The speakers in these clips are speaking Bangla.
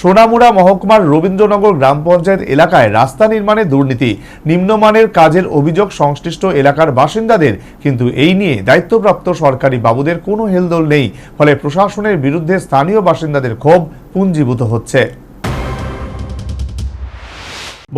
সোনামুড়া মহকুমার রবীন্দ্রনগর গ্রাম পঞ্চায়েত এলাকায় রাস্তা নির্মাণে দুর্নীতি, নিম্নমানের কাজের অভিযোগ সংশ্লিষ্ট এলাকার বাসিন্দাদের। কিন্তু এই নিয়ে দায়িত্বপ্রাপ্ত সরকারি বাবুদের কোনো হেলদোল নেই, ফলে প্রশাসনের বিরুদ্ধে স্থানীয় বাসিন্দাদের ক্ষোভ পুঞ্জীভূত হচ্ছে।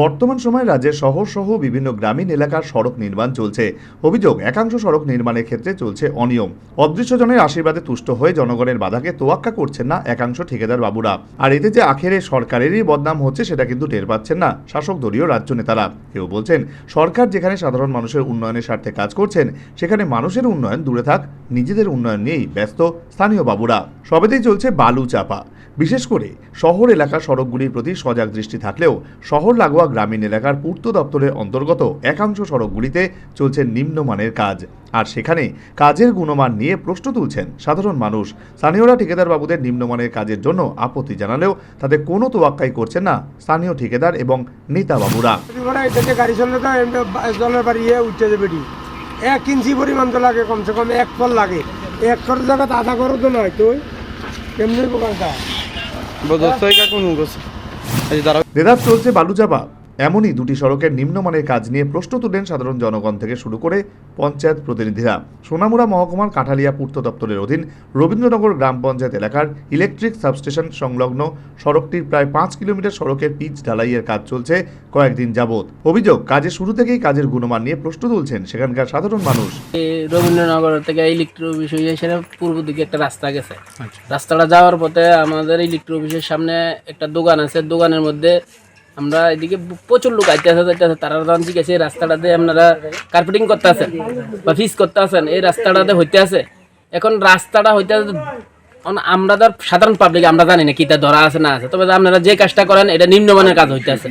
বর্তমান সময়ে রাজ্যের শহর সহ বিভিন্ন গ্রামীণ এলাকার সড়ক নির্মাণ চলছে। অভিযোগ, একাংশ সড়ক নির্মাণের ক্ষেত্রে চলছে অনিয়ম। অদৃশ্যজনের আশীর্বাদে তুষ্ট হয়ে জনগণের বাধাকে তোয়াক্কা করছেন না একাংশ ঠিকাদার বাবুরা। আর এতে যে আখেরে সরকারেরই বদনাম হচ্ছে সেটা কিন্তু টের পাচ্ছেন না শাসক দলীয় রাজ্য নেতারা। কেউ বলছেন সরকার যেখানে সাধারণ মানুষের উন্নয়নের স্বার্থে কাজ করছেন, সেখানে মানুষের উন্নয়ন দূরে থাক, নিজেদের উন্নয়ন নিয়েই ব্যস্ত স্থানীয় বাবুরা। সবেতেই চলছে বালু চাপা। বিশেষ করে শহর এলাকার সড়কগুলির প্রতি সজাগ দৃষ্টি থাকলেও শহর লাগোয়া গ্রামীণ এলাকার পূর্ত দপ্তরের অন্তর্গত একাংশ সড়কগুলিতে চলছে নিম্নমানের কাজ। আর সেখানে কাজের গুণমান নিয়ে প্রশ্ন তুলছেন সাধারণ মানুষ। স্থানীয়রা ঠিকাদার বাবুদের নিম্নমানের কাজের জন্য আপত্তি জানালেও তাদের কোনো তোয়াক্কাই করছেন না স্থানীয় ঠিকাদার এবং নেতা বাবুরা। এক ইঞ্চি পরিমাণ তো লাগে, কমসে কম এক ফল লাগে, এক ফল জায়গা আধা করো তো নয়। তো কেমনি প্রকারটা দেদার চলছে বালুচাপা। এমনই দুটি সড়কের নিম্নমানের কাজ নিয়ে প্রশ্ন তুলেন সাধারণ জনগণ থেকে শুরু করে পঞ্চায়েত প্রতিনিধিরা। সোনামুড়া মহকুমার কাঠালিয়া পূর্ত দপ্তরের অধীন রবীন্দ্রনগর গ্রাম পঞ্চায়েত এলাকার ইলেকট্রিক সাবস্টেশন সংলগ্ন সড়কটির প্রায় 5 কিলোমিটার সড়কের পিচ ঢালাইয়ের কাজ চলছে কয়েকদিন যাবৎ। অভিযোগ, কাজের শুরু থেকেই কাজের গুণমান নিয়ে প্রশ্ন তুলছেন সেখানকার সাধারণ মানুষ। রবীন্দ্রনগর থেকে ইলেকট্রিক অফিস হয়ে সেটা পূর্ব দিকে একটা রাস্তা গেছে। রাস্তাটা যাওয়ার পথে আমাদের ইলেকট্রিক অফিসের সামনে একটা দোকান আছে। দোকানের মধ্যে আমরা এদিকে প্রচুর লোক আইতে আছে, তারা জানছি গেছে এই রাস্তাটাতে আপনারা কার্পেটিং করতে আছেন বা ফিস করতে আছেন, এই রাস্তাটাতে হইতে আছে। এখন রাস্তাটা হইতে আমরা ধর সাধারণ পাবলিক আমরা জানি না কিটা ধরা আছে না আছে, তবে আপনারা যে কাজটা করেন এটা নিম্নমানের কাজ হইতে আছে।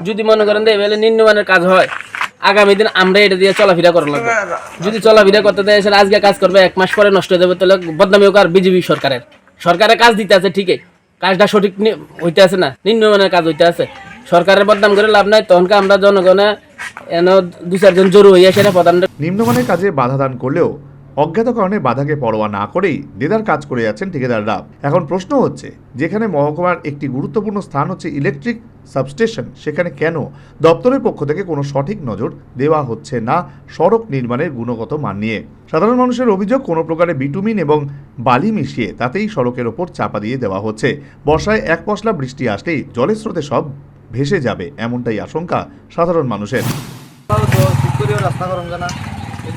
যদি মনে করেন যে এবারে নিম্নমানের কাজ হয়, আগামী দিন আমরা এটা দিয়ে চলাফেরা করা লাগবে। যদি চলাফেরা করতে দেয় আজকে কাজ করবে, 1 মাস পরে নষ্ট হয়ে যাবে, তাহলে বদনামি হোক আর বিজেপি সরকারের কাজ দিতে আছে ঠিকই, কাজটা সঠিক হইতে আছে না, নিম্নমানের কাজ হইতে আছে। সরকারের বদনাম করে লাভ নাই, তখন আমরা জনগণে এনে 2-4 জন জড়ো হইয়া সেটা প্রধান। নিম্নমানের কাজে বাধা দান করলেও অজ্ঞাত কারণে বাধাকে পরোয়া না করেই দেদার কাজ করে যাচ্ছেন ঠিকাদাররা। এখন প্রশ্ন হচ্ছে, যেখানে মহকুমার একটি গুরুত্বপূর্ণ স্থান হচ্ছে ইলেকট্রিক সাবস্টেশন, সেখানে কেন দপ্তরের পক্ষ থেকে কোনো সঠিক নজর দেওয়া হচ্ছে না সড়ক নির্মাণের গুণগত মান নিয়ে? সাধারণ মানুষের অভিযোগ, কোনো প্রকারে বিটুমিন এবং বালি মিশিয়ে তাতেই সড়কের ওপর চাপা দিয়ে দেওয়া হচ্ছে। বর্ষায় এক পশলা বৃষ্টি আসলেই জলের স্রোতে সব ভেসে যাবে, এমনটাই আশঙ্কা সাধারণ মানুষের। রাস্তা করুন না,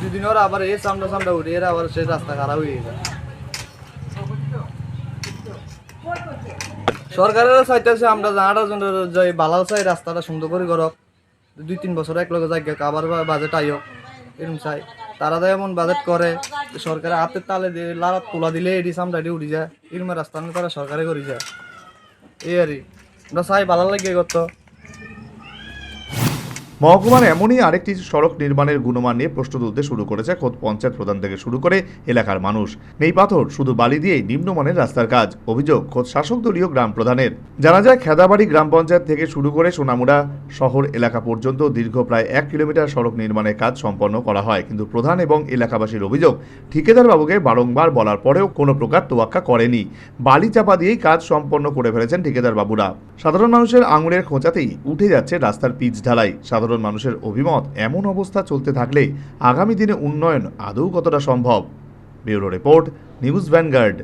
দুদিন ওরা আবার এই সামনা উঠে এরা আবার সেই রাস্তা খারাপ হয়ে যায়। সরকারেরও চাইতেছে আমরা জানাটার জন্য যে বালাল চাই রাস্তাটা সুন্দর করে করক, 2-3 বছর এক লগে যাই আবার বাজেট আইক এরকম চাই। তারা তো এমন বাজেট করে সরকারের হাতের তালে দিয়ে লারাত তোলা দিলে এটি সামটাটি উঠি যায়, এরকম রাস্তা তারা সরকারে করি যায়। এই আর আমরা চাই ভালো লাগে করতো। মহকুমার এমনই আরেকটি সড়ক নির্মাণের গুণমান নিয়ে প্রশ্ন তুলতে শুরু করেছে খোদ পঞ্চায়েত প্রধান থেকে শুরু করে এলাকার মানুষ। নেই পাথর, শুধু বালি দিয়ে নিম্নমানের রাস্তার কাজ। অভিযোগ খোদ শাসক দলীয় গ্রাম প্রধানের। জানা যায়, খেদাবাড়ি গ্রাম পঞ্চায়েত থেকে শুরু করে সোনামুড়া শহর এলাকা পর্যন্ত দীর্ঘ প্রায় 1 কিলোমিটার সড়ক নির্মাণের কাজ সম্পন্ন করা হয়, কিন্তু প্রধান এবং এলাকাবাসীর অভিযোগ, ঠিকাদার বাবুকে বারংবার বলার পরেও কোনো প্রকার তোয়াক্কা করেনি। বালি চাপা দিয়েই কাজ সম্পন্ন করে ফেলেছেন ঠিকাদার বাবুরা। সাধারণ মানুষের আঙুলের খোঁচাতেই উঠে যাচ্ছে রাস্তার পিচ ঢালাই। সাধারণ মানুষের অভিমত, এমন অবস্থা চলতে থাকলে আগামী দিনে উন্নয়ন আদৌ কতটা সম্ভব? Bureau report, news vanguard.